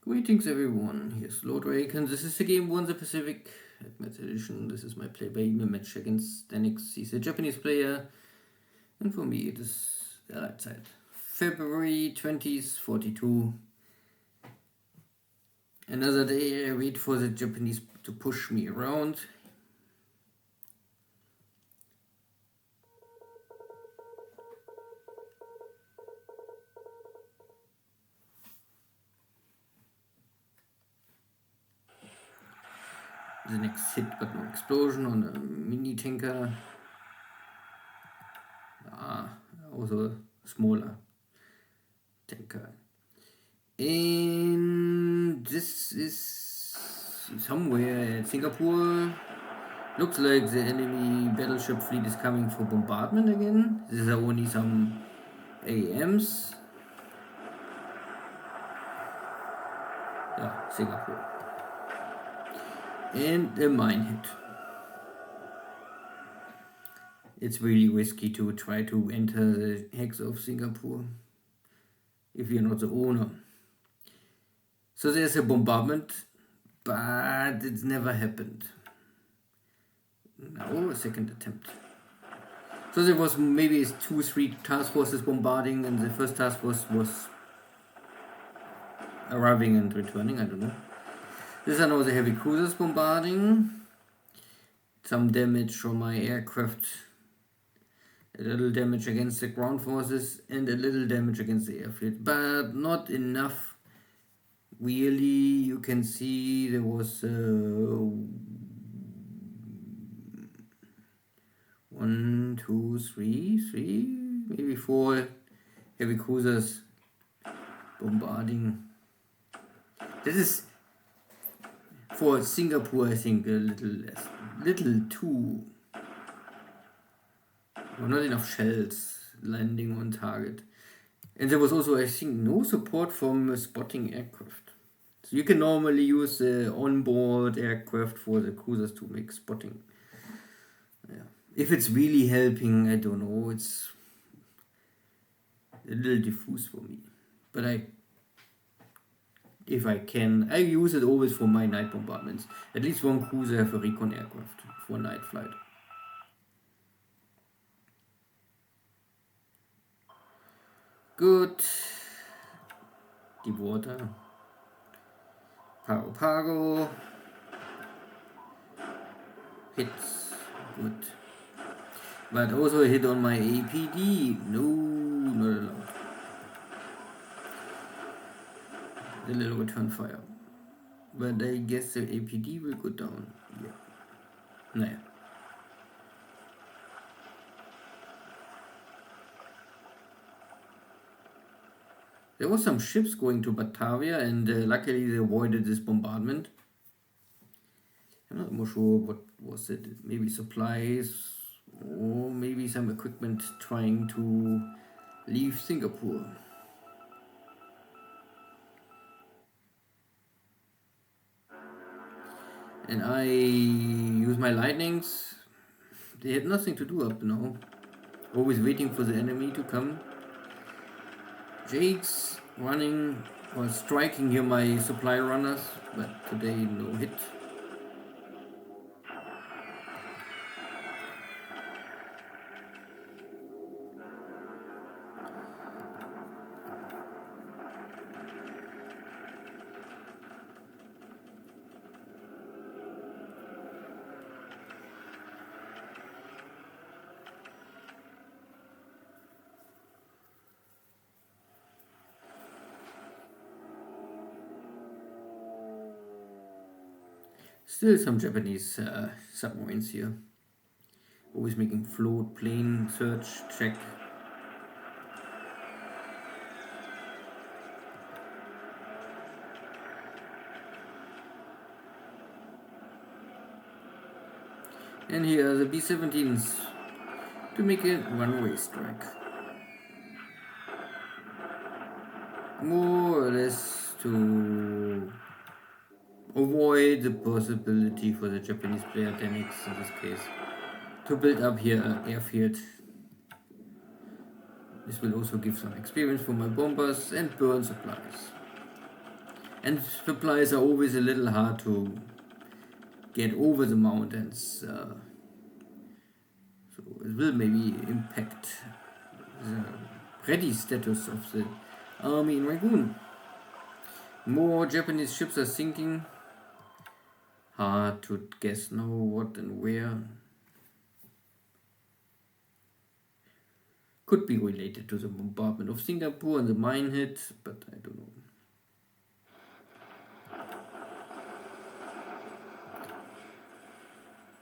Greetings everyone, here's Lodrik, and this is the game Won the Pacific Advanced Edition. This is my play by email match against Deaniks. He's a Japanese player, and for me it is the light side. February 20th, 42. Another day I wait for the Japanese to push me around. The next hit got no explosion on a mini tanker. Also a smaller tanker. And this is somewhere at Singapore. Looks like the enemy battleship fleet is coming for bombardment again. These are only some AMs. Yeah, Singapore. And a mine hit. It's really risky to try to enter the hex of Singapore if you're not the owner. So there's a bombardment, but it's never happened. Now a second attempt. So there was maybe 2-3 task forces bombarding, and the first task force was arriving and returning, I don't know. These are now the heavy cruisers bombarding. Some damage from my aircraft. A little damage against the ground forces and a little damage against the airfield. But not enough. Really, you can see there was 1, 2, 3, maybe 4 heavy cruisers bombarding. This is for Singapore, I think, a little too. Well, not enough shells landing on target. And there was also, I think, no support from spotting aircraft. So you can normally use the onboard aircraft for the cruisers to make spotting. Yeah. If it's really helping, I don't know. It's a little diffuse for me. But if I can, I use it always for my night bombardments. At least one cruiser have a recon aircraft for night flight. Good. Deep water. Pago. Hits. Good. But also a hit on my APD. No, not allowed. A little return fire. But I guess the APD will go down. Yeah. Naja. There was some ships going to Batavia, and luckily they avoided this bombardment. I'm not more sure what was it. Maybe supplies, or maybe some equipment trying to leave Singapore. And I use my lightnings. They had nothing to do up now. Always waiting for the enemy to come. Jake's running or striking here my supply runners, but today no hit. Still some Japanese submarines here. Always making float, plane, search, check. And here are the B-17s to make a runway strike. More or less to avoid the possibility for the Japanese player Deaniks in this case to build up here an airfield. This will also give some experience for my bombers and burn supplies. And supplies are always a little hard to get over the mountains. So it will maybe impact the ready status of the army in Rangoon. More Japanese ships are sinking. Hard to guess now what and where. Could be related to the bombardment of Singapore and the mine hit, but I don't know.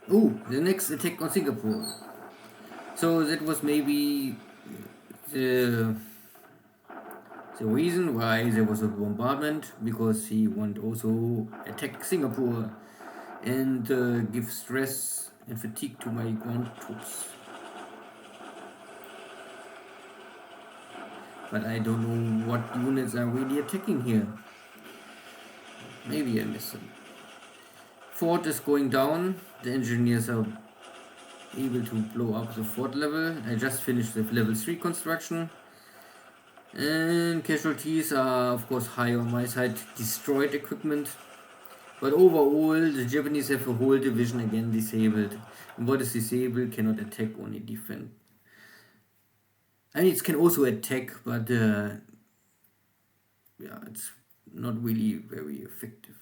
Oh, the next attack on Singapore. So that was maybe the reason why there was a bombardment, because he wanted also attack Singapore and give stress and fatigue to my ground troops. But I don't know what units are really attacking here. Maybe I missed them. Fort is going down. The engineers are able to blow up the fort level. I just finished the level 3 construction. And casualties are of course high on my side. Destroyed equipment. But overall, the Japanese have a whole division again disabled. And what is disabled cannot attack, only defend. I mean, it can also attack, but yeah, it's not really very effective.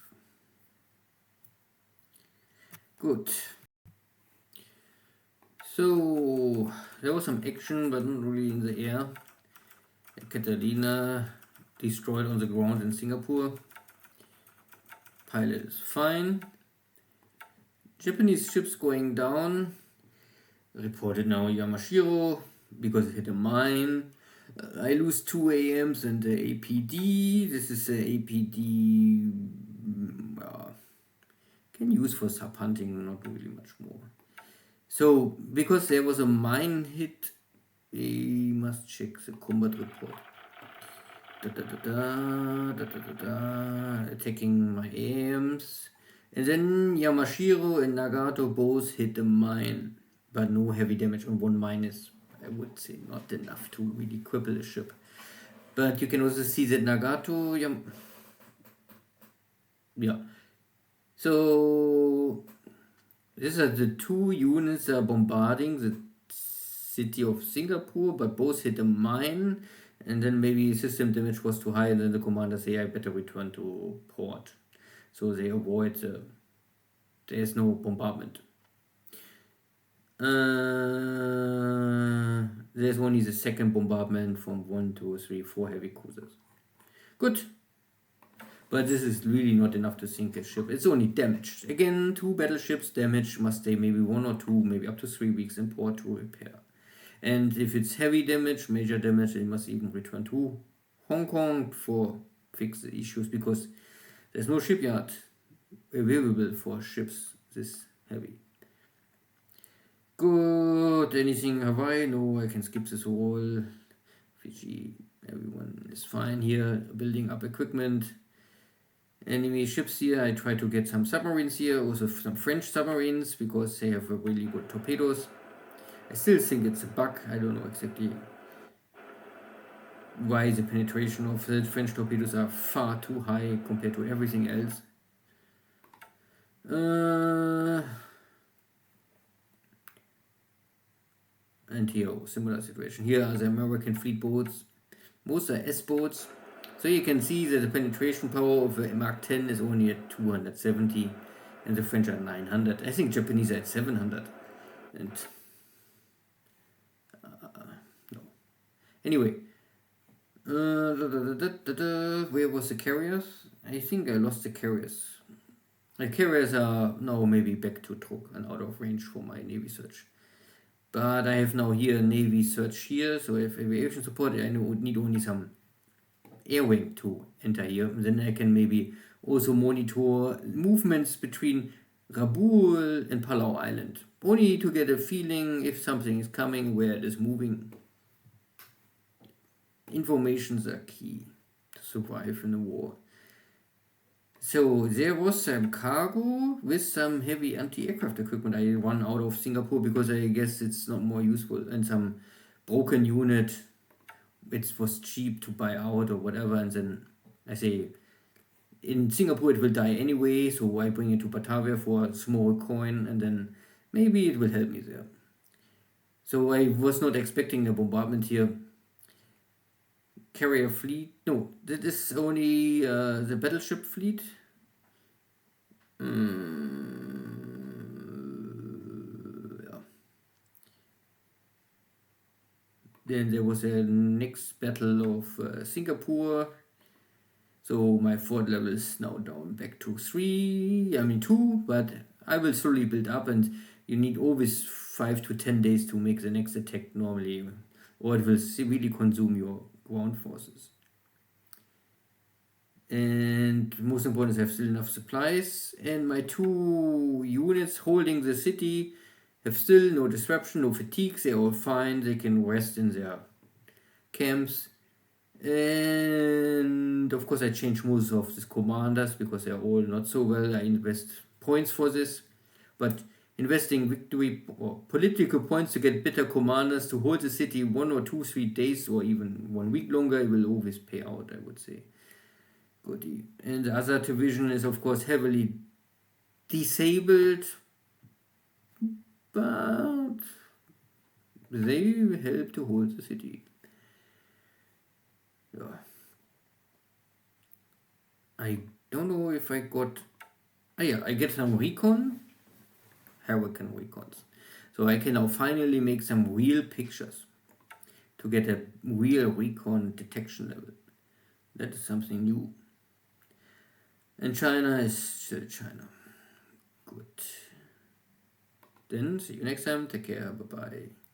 Good. So there was some action, but not really in the air. Catalina destroyed on the ground in Singapore. Pilot is fine. Japanese ships going down. Reported now Yamashiro because it hit a mine. I lose 2 AMs and the APD. This is a APD can use for sub hunting, not really much more. So because there was a mine hit, we must check the combat report. Attacking my AMs. And then Yamashiro and Nagato both hit the mine, but no heavy damage on one mine is, I would say, not enough to really cripple a ship. But you can also see that Nagato, yeah. So these are the 2 units that are bombarding the city of Singapore, but both hit a mine, and then maybe system damage was too high, and then the commander say I better return to port. So they avoid there's no bombardment. There's only the second bombardment from 1, 2, 3, 4 heavy cruisers. Good. But this is really not enough to sink a ship. It's only damaged. Again, 2 battleships damaged must stay maybe 1 or 2, maybe up to 3 weeks in port to repair. And if it's heavy damage, major damage, they must even return to Hong Kong for fix the issues, because there's no shipyard available for ships this heavy. Good. Anything Hawaii? No, I can skip this whole. Fiji, everyone is fine here. Building up equipment. Enemy ships here. I try to get some submarines here, also some French submarines, because they have really good torpedoes. I still think it's a bug. I don't know exactly why the penetration of the French torpedoes are far too high compared to everything else. And here, similar situation. Here are the American fleet boats. Most are S-boats. So you can see that the penetration power of the Mark 10 is only at 270, and the French are 900. I think Japanese are at 700. And no. Anyway, where was the carriers? I think I lost the carriers. The carriers are now maybe back to Truk and out of range for my Navy search. But I have now here Navy search here, so if aviation support, I need only some air wing to enter here. Then I can maybe also monitor movements between Rabaul and Palau Island, only to get a feeling if something is coming, where it is moving. Informations are key to survive in a war. So there was some cargo with some heavy anti-aircraft equipment I run out of Singapore, because I guess it's not more useful, and some broken unit. It was cheap to buy out or whatever, and then I say in Singapore it will die anyway, so I bring it to Batavia for a small coin, and then maybe it will help me there. So I was not expecting a bombardment here. Carrier fleet? No, that is only the battleship fleet. Yeah. Then there was a next battle of Singapore. So my fort level is now down back to 2, but I will slowly build up, and you need always 5 to 10 days to make the next attack normally, or it will severely consume your ground forces. And most important is I have still enough supplies, and my 2 units holding the city have still no disruption, no fatigues, they're all fine, they can rest in their camps. And of course I change most of these commanders because they're all not so well. I invest points for this, but investing victory or political points to get better commanders to hold the city 1 or 2, 3 days or even 1 week longer, it will always pay out, I would say. Goodie. And the other division is of course heavily disabled, but they help to hold the city. Yeah. I don't know if I got... I get some recon. Hurricane recons. So I can now finally make some real pictures to get a real recon detection level. That is something new. And China is still China. Good. Then see you next time. Take care. Bye-bye.